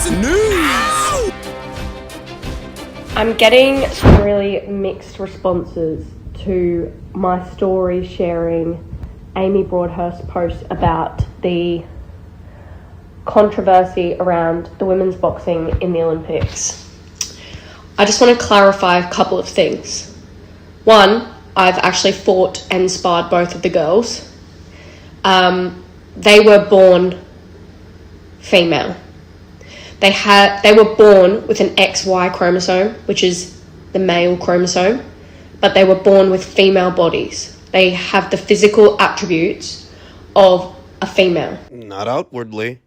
News! I'm getting some really mixed responses to my story sharing Amy Broadhurst's post about the controversy around the women's boxing in the Olympics. I just want to clarify a couple of things. One, I've actually fought and sparred both of the girls. They were born female. They were born with an XY chromosome, which is the male chromosome, but they were born with female bodies. They have the physical attributes of a female. Not outwardly.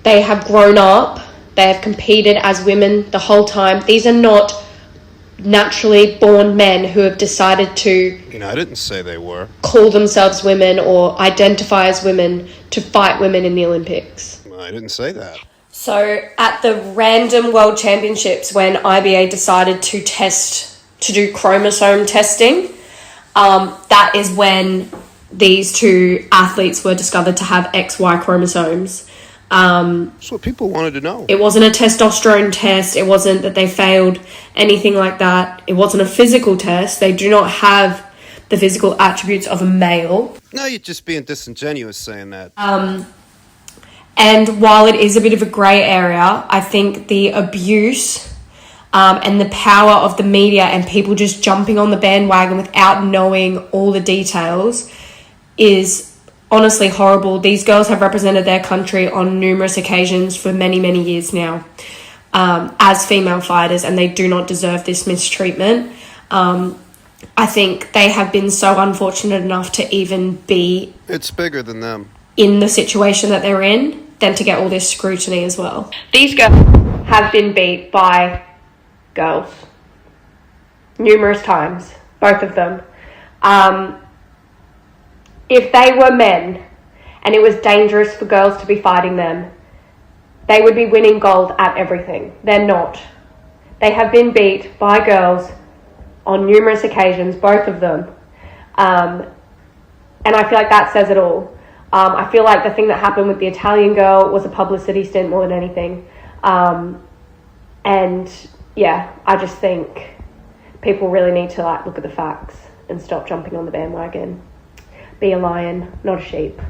They have grown up. They have competed as women the whole time. These are not naturally born men who have decided to... I didn't say they were. ...call themselves women or identify as women to fight women in the Olympics. I didn't say that. So at the random World Championships, when IBA decided to do chromosome testing, that is when these two athletes were discovered to have XY chromosomes. That's what people wanted to know. It wasn't a testosterone test. It wasn't that they failed anything like that. It wasn't a physical test. They do not have the physical attributes of a male. No, you're just being disingenuous saying that. And while it is a bit of a grey area, I think the abuse and the power of the media and people just jumping on the bandwagon without knowing all the details is honestly horrible. These girls have represented their country on numerous occasions for many, many years now as female fighters, and they do not deserve this mistreatment. I think they have been so unfortunate enough to even be... It's bigger than them. ...in the situation that they're in, than to get all this scrutiny as well. These girls have been beat by girls numerous times, both of them. If they were men and it was dangerous for girls to be fighting them, they would be winning gold at everything. They're not. They have been beat by girls on numerous occasions, both of them. And I feel like that says it all. I feel like the thing that happened with the Italian girl was a publicity stunt more than anything. And yeah, I just think people really need to look at the facts and stop jumping on the bandwagon. Be a lion, not a sheep.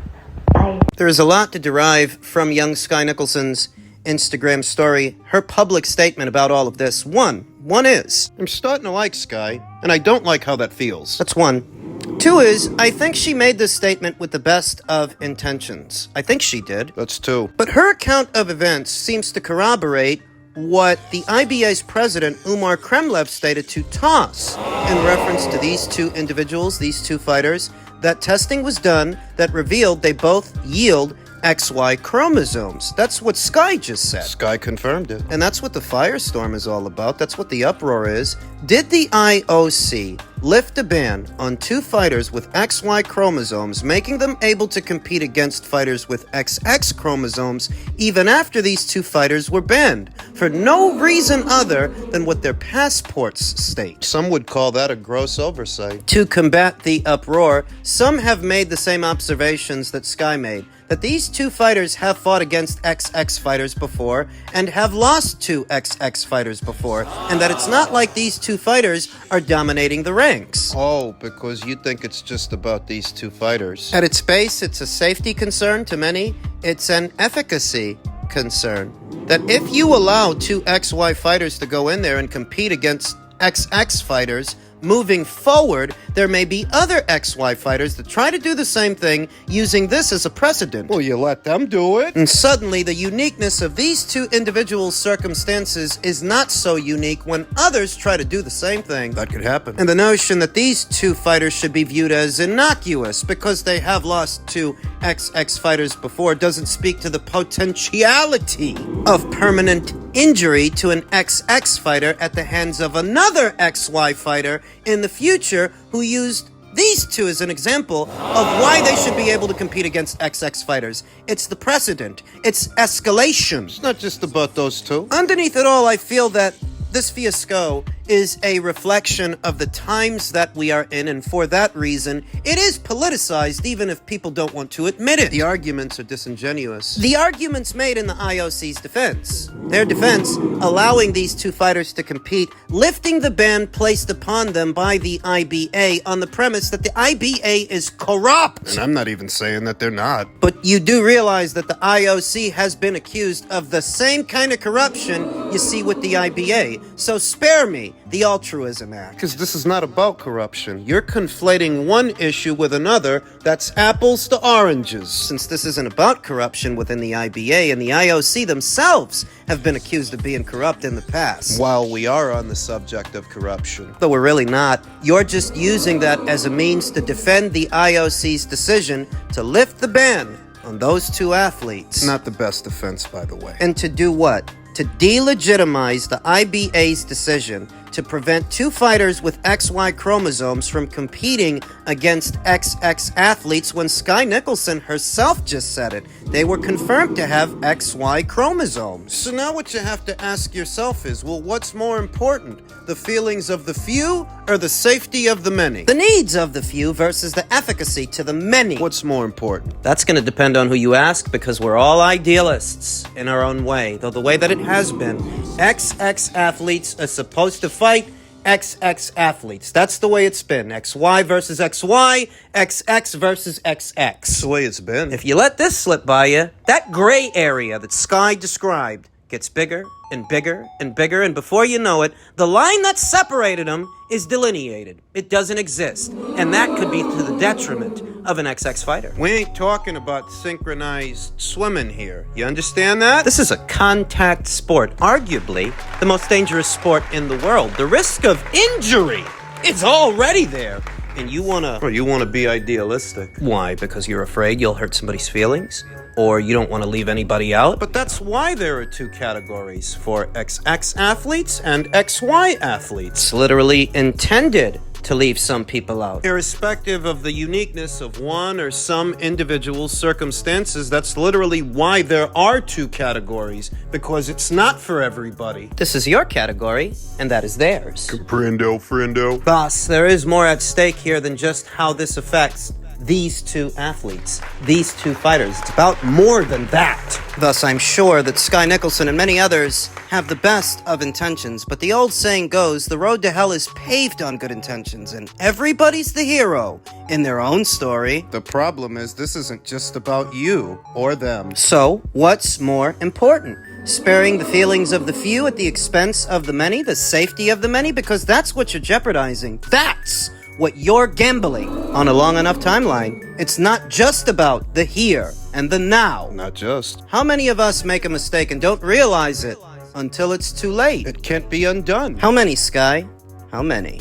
Bye. There is a lot to derive from young Skye Nicholson's Instagram story, her public statement about all of this. One is, I'm starting to like Skye, and I don't like how that feels. That's one. Two is, I think she made this statement with the best of intentions. I think she did. That's two. But her account of events seems to corroborate what the IBA's president, Umar Kremlev, stated to TASS in reference to these two individuals, these two fighters, that testing was done that revealed they both yield XY chromosomes. That's what Skye just said. Skye confirmed it. And that's what the firestorm is all about. That's what the uproar is. Did the IOC lift a ban on two fighters with XY chromosomes, making them able to compete against fighters with XX chromosomes, even after these two fighters were banned, for no reason other than what their passports state? Some would call that a gross oversight. To combat the uproar, some have made the same observations that Skye made, that these two fighters have fought against XX fighters before and have lost to XX fighters before, and that it's not like these two fighters are dominating the ranks. Oh, because you think it's just about these two fighters. At its base, it's a safety concern to many. It's an efficacy concern. That if you allow two XY fighters to go in there and compete against XX fighters, moving forward, there may be other XY fighters that try to do the same thing using this as a precedent. Well, you let them do it. And suddenly, the uniqueness of these two individual circumstances is not so unique when others try to do the same thing. That could happen. And the notion that these two fighters should be viewed as innocuous because they have lost two XX fighters before doesn't speak to the potentiality of permanent injury to an XX fighter at the hands of another XY fighter in the future who used these two as an example of why they should be able to compete against XX fighters. It's the precedent. It's escalation. It's not just about those two. Underneath it all, I feel that this fiasco is a reflection of the times that we are in, and for that reason, it is politicized even if people don't want to admit it. The arguments are disingenuous. The arguments made in the IOC's defense. Their defense, allowing these two fighters to compete, lifting the ban placed upon them by the IBA on the premise that the IBA is corrupt. And I'm not even saying that they're not. But you do realize that the IOC has been accused of the same kind of corruption you see with the IBA. So spare me the Altruism Act. Because this is not about corruption. You're conflating one issue with another. That's apples to oranges. Since this isn't about corruption within the IBA, and the IOC themselves have been accused of being corrupt in the past. While we are on the subject of corruption. Though we're really not. You're just using that as a means to defend the IOC's decision to lift the ban on those two athletes. Not the best defense, by the way. And to do what? To delegitimize the IBA's decision to prevent two fighters with XY chromosomes from competing against XX athletes when Skye Nicolson herself just said it. They were confirmed to have XY chromosomes. So now what you have to ask yourself is, well, what's more important? The feelings of the few or the safety of the many? The needs of the few versus the efficacy to the many. What's more important? That's going to depend on who you ask, because we're all idealists in our own way, though the way that it has been. XX athletes are supposed to fight XX athletes. That's the way it's been. XY versus XY, XX versus XX. That's the way it's been. If you let this slip by you, that gray area that Skye described gets bigger and bigger and bigger, and before you know it, the line that separated them is delineated. It doesn't exist, and that could be to the detriment of an XX fighter. We ain't talking about synchronized swimming here. You understand that? This is a contact sport, arguably the most dangerous sport in the world. The risk of injury is already there. And you want to be idealistic. Why? Because you're afraid you'll hurt somebody's feelings? Or you don't want to leave anybody out? But that's why there are two categories for XX athletes and XY athletes. It's literally intended to leave some people out. Irrespective of the uniqueness of one or some individual's circumstances, that's literally why there are two categories, because it's not for everybody. This is your category, and that is theirs. Comprendo, friendo. Boss, there is more at stake here than just how this affects these two athletes, these two fighters. It's about more than that. Thus, I'm sure that Skye Nicolson and many others have the best of intentions, but the old saying goes, the road to hell is paved on good intentions, and everybody's the hero in their own story. The problem is, this isn't just about you or them. So, what's more important? Sparing the feelings of the few at the expense of the many, the safety of the many, because that's what you're jeopardizing. That's what you're gambling on a long enough timeline. It's not just about the here and the now. Not just. How many of us make a mistake and don't realize it until it's too late? It can't be undone. How many, Skye? How many?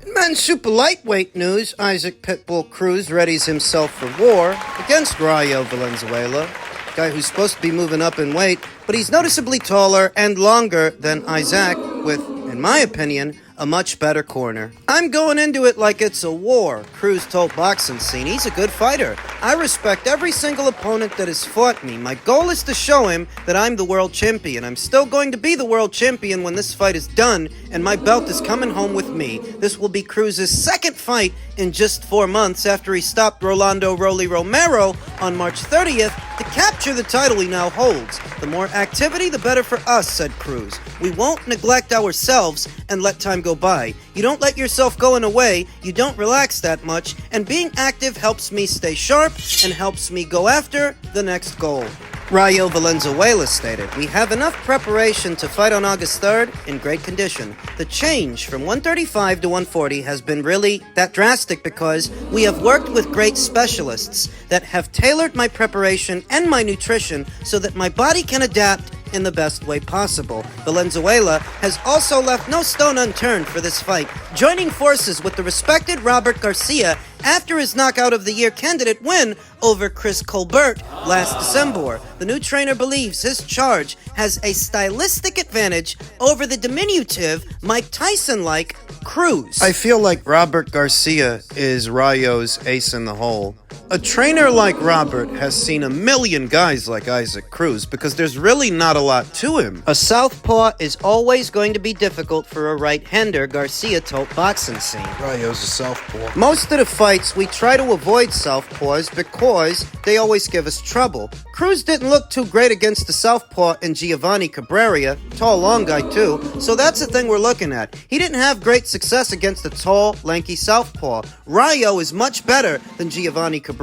In men's super lightweight news, Isaac Pitbull Cruz readies himself for war against Rayo Valenzuela, a guy who's supposed to be moving up in weight, but he's noticeably taller and longer than Isaac, with, in my opinion, a much better corner. I'm going into it like it's a war, Cruz told Boxing Scene. He's a good fighter. I respect every single opponent that has fought me. My goal is to show him that I'm the world champion. I'm still going to be the world champion when this fight is done, and my belt is coming home with me. This will be Cruz's second fight in just 4 months after he stopped Rolando Rolly Romero on March 30th to capture the title he now holds. The more activity, the better for us, said Cruz. We won't neglect ourselves and let time go by. You don't let yourself go in a way, you don't relax that much, and being active helps me stay sharp and helps me go after the next goal. Rayo Valenzuela stated, "We have enough preparation to fight on August 3rd in great condition. The change from 135 to 140 has been really that drastic because we have worked with great specialists that have tailored my preparation and my nutrition so that my body can adapt in the best way possible." Valenzuela has also left no stone unturned for this fight, joining forces with the respected Robert Garcia after his Knockout of the Year candidate win over Chris Colbert last December. The new trainer believes his charge has a stylistic advantage over the diminutive, Mike Tyson-like Cruz. I feel like Robert Garcia is Rayo's ace in the hole. A trainer like Robert has seen a million guys like Isaac Cruz because there's really not a lot to him. A southpaw is always going to be difficult for a right-hander, Garcia told Boxing Scene. Rayo's a southpaw. Most of the fights, we try to avoid southpaws because they always give us trouble. Cruz didn't look too great against the southpaw in Giovanni Cabrera, tall, long guy too, so that's the thing we're looking at. He didn't have great success against the tall, lanky southpaw. Rayo is much better than Giovanni Cabrera.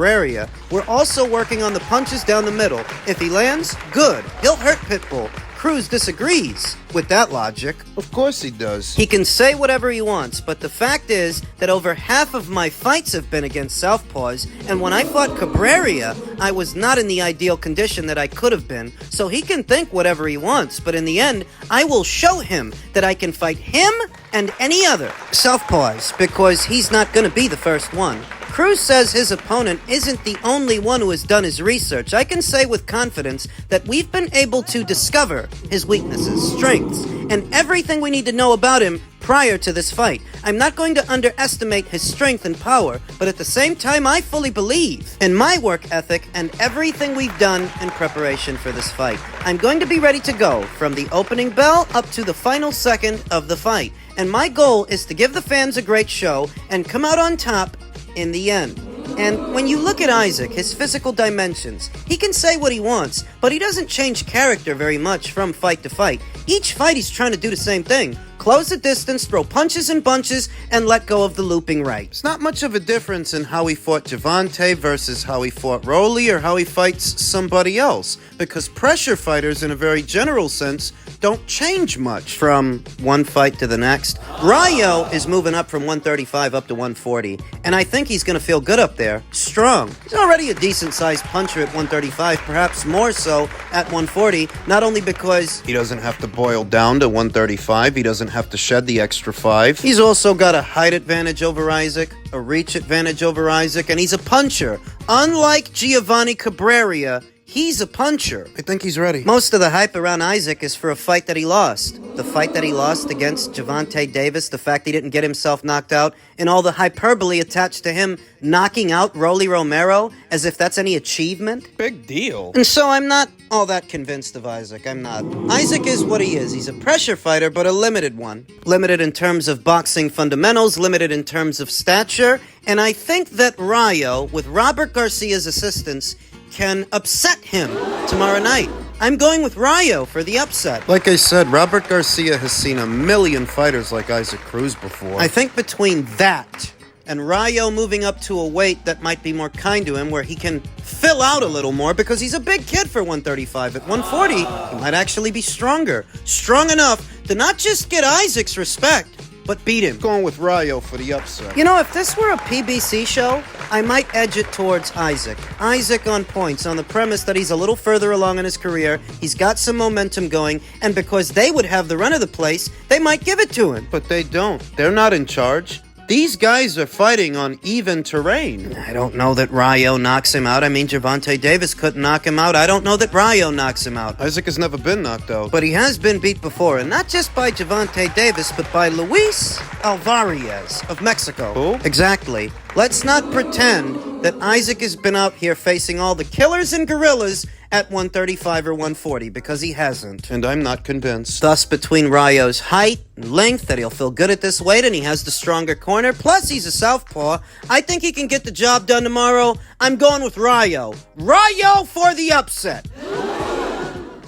We're also working on the punches down the middle. If he lands, good. He'll hurt Pitbull. Cruz disagrees with that logic. Of course he does. He can say whatever he wants, but the fact is that over half of my fights have been against southpaws, and when I fought Cabrera, I was not in the ideal condition that I could have been, so he can think whatever he wants, but in the end, I will show him that I can fight him and any other southpaws, because he's not going to be the first one. Cruz says his opponent isn't the only one who has done his research. I can say with confidence that we've been able to discover his weaknesses, strengths, and everything we need to know about him prior to this fight. I'm not going to underestimate his strength and power, but at the same time, I fully believe in my work ethic and everything we've done in preparation for this fight. I'm going to be ready to go from the opening bell up to the final second of the fight. And my goal is to give the fans a great show and come out on top in the end. And when you look at Isaac, his physical dimensions, he can say what he wants, but he doesn't change character very much from fight to fight. Each fight he's trying to do the same thing. Close the distance, throw punches and bunches, and let go of the looping right. It's not much of a difference in how he fought Javante versus how he fought Rolly or how he fights somebody else, because pressure fighters, in a very general sense, don't change much From one fight to the next. Rayo is moving up from 135 up to 140, and I think he's going to feel good up there. Strong. He's already a decent-sized puncher at 135, perhaps more so at 140, not only because he doesn't have to boil down to 135, he doesn't have to shed the extra 5. he's also got a height advantage over Isaac, a reach advantage over Isaac, and he's a puncher. Unlike Giovanni Cabrera, he's a puncher. I think he's ready. Most of the hype around Isaac is for a fight that he lost. The fight that he lost against Javante Davis, the fact he didn't get himself knocked out, and all the hyperbole attached to him knocking out Rolly Romero, as if that's any achievement. Big deal. And so I'm not all that convinced of Isaac. I'm not. Isaac is what he is. He's a pressure fighter, but a limited one. Limited in terms of boxing fundamentals, limited in terms of stature, and I think that Rayo, with Robert Garcia's assistance, can upset him tomorrow night. I'm going with Rayo for the upset. Like I said, Robert Garcia has seen a million fighters like Isaac Cruz before. I think between that and Rayo moving up to a weight that might be more kind to him, where he can fill out a little more, because he's a big kid for 135. At 140, he might actually be stronger. Strong enough to not just get Isaac's respect, but beat him. Going with Rayo for the upset. You know, if this were a PBC show, I might edge it towards Isaac. Isaac on points, on the premise that he's a little further along in his career, he's got some momentum going, and because they would have the run of the place, they might give it to him. But they don't. They're not in charge. These guys are fighting on even terrain. I don't know that Rayo knocks him out. I mean, Javante Davis couldn't knock him out. I don't know that Rayo knocks him out. Isaac has never been knocked out. But he has been beat before, and not just by Javante Davis, but by Luis Alvarez of Mexico. Who? Exactly. Let's not pretend that Isaac has been out here facing all the killers and gorillas at 135 or 140, because he hasn't. And I'm not convinced. Thus, between Rayo's height and length, that he'll feel good at this weight, and he has the stronger corner, plus he's a southpaw, I think he can get the job done tomorrow. I'm going with Rayo. Rayo for the upset!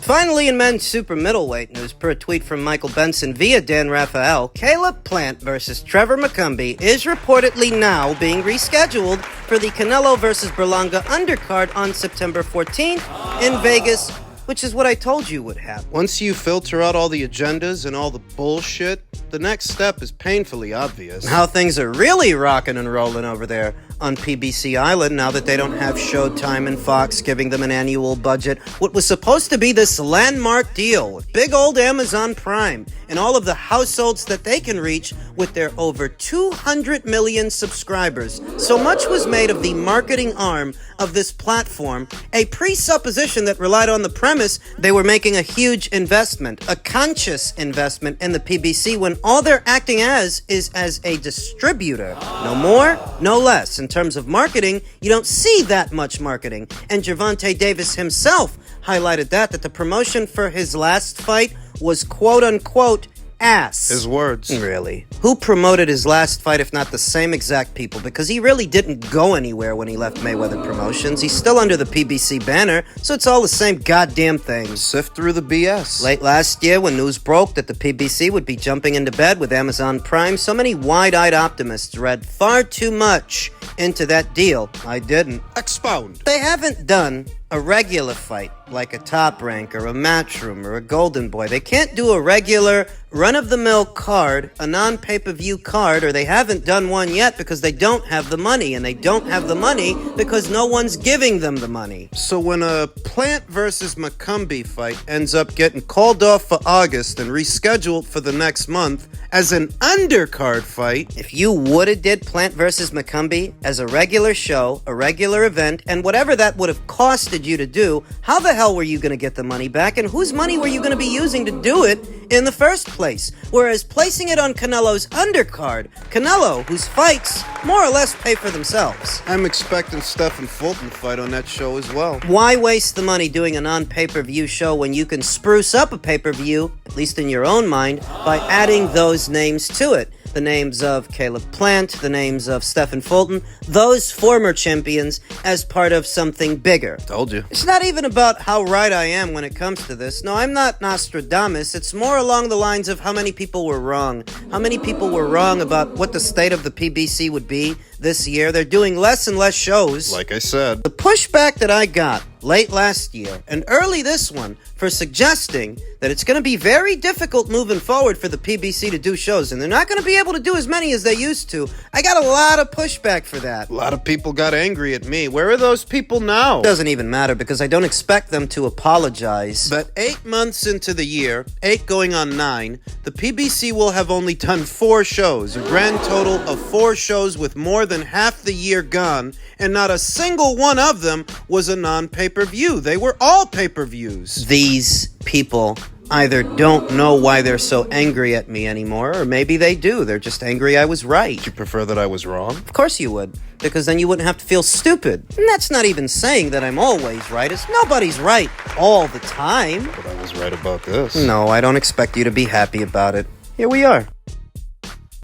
Finally, in men's super middleweight news, per a tweet from Michael Benson via Dan Raphael, Caleb Plant versus Trevor McCumby is reportedly now being rescheduled for the Canelo versus Berlanga undercard on September 14th in Vegas, which is what I told you would happen. Once you filter out all the agendas and all the bullshit, the next step is painfully obvious. How things are really rocking and rolling over there on PBC Island now that they don't have Showtime and Fox giving them an annual budget. What was supposed to be this landmark deal with big old Amazon Prime and all of the households that they can reach with their over 200 million subscribers. So much was made of the marketing arm of this platform, a presupposition that relied on the premise premise, they were making a huge investment, a conscious investment in the PBC when all they're acting as is as a distributor. No more, no less. In terms of marketing, you don't see that much marketing. And Gervonta Davis himself highlighted that the promotion for his last fight was quote-unquote ass. His words. Really? Who promoted his last fight if not the same exact people? Because he really didn't go anywhere when he left Mayweather Promotions. He's still under the PBC banner, so it's all the same goddamn thing. Sift through the BS. Late last year, when news broke that the PBC would be jumping into bed with Amazon Prime, so many wide-eyed optimists read far too much into that deal. I didn't. Expound. They haven't done a regular fight like a Top Rank or a Matchroom or a Golden Boy. They can't do a regular run-of-the-mill card, a non-pay-per-view card, or they haven't done one yet because they don't have the money, and they don't have the money because no one's giving them the money. So when a Plant versus McCumby fight ends up getting called off for August and rescheduled for the next month as an undercard fight, if you woulda did Plant versus McCumby as a regular show, a regular event, and whatever that would have costed you to do, how the hell were you going to get the money back, and whose money were you going to be using to do it in the first place? Whereas placing it on Canelo's undercard, Canelo, whose fights more or less pay for themselves. I'm expecting Stephen Fulton to fight on that show as well. Why waste the money doing a non-pay-per-view show when you can spruce up a pay-per-view, at least in your own mind, by adding those names to it? The names of Caleb Plant, the names of Stephen Fulton, those former champions as part of something bigger. Told you. It's not even about how right I am when it comes to this. No, I'm not Nostradamus. It's more along the lines of how many people were wrong. How many people were wrong about what the state of the PBC would be this year. They're doing less and less shows. Like I said. The pushback that I got late last year and early this one for suggesting that it's going to be very difficult moving forward for the PBC to do shows, and they're not going to be able to do as many as they used to. I got a lot of pushback for that. A lot of people got angry at me. Where are those people now? Doesn't even matter because I don't expect them to apologize. But 8 months into the year, 8 going on 9, the PBC will have only done 4 shows, a grand total of 4 shows with more than half the year gone, and not a single one of them was a non-pay-per-view. They were all pay-per-views. These people either don't know why they're so angry at me anymore, or maybe they do. They're just angry I was right. Would you prefer that I was wrong? Of course you would, because then you wouldn't have to feel stupid. And that's not even saying that I'm always right, as nobody's right all the time. But I was right about this. No, I don't expect you to be happy about it. Here we are.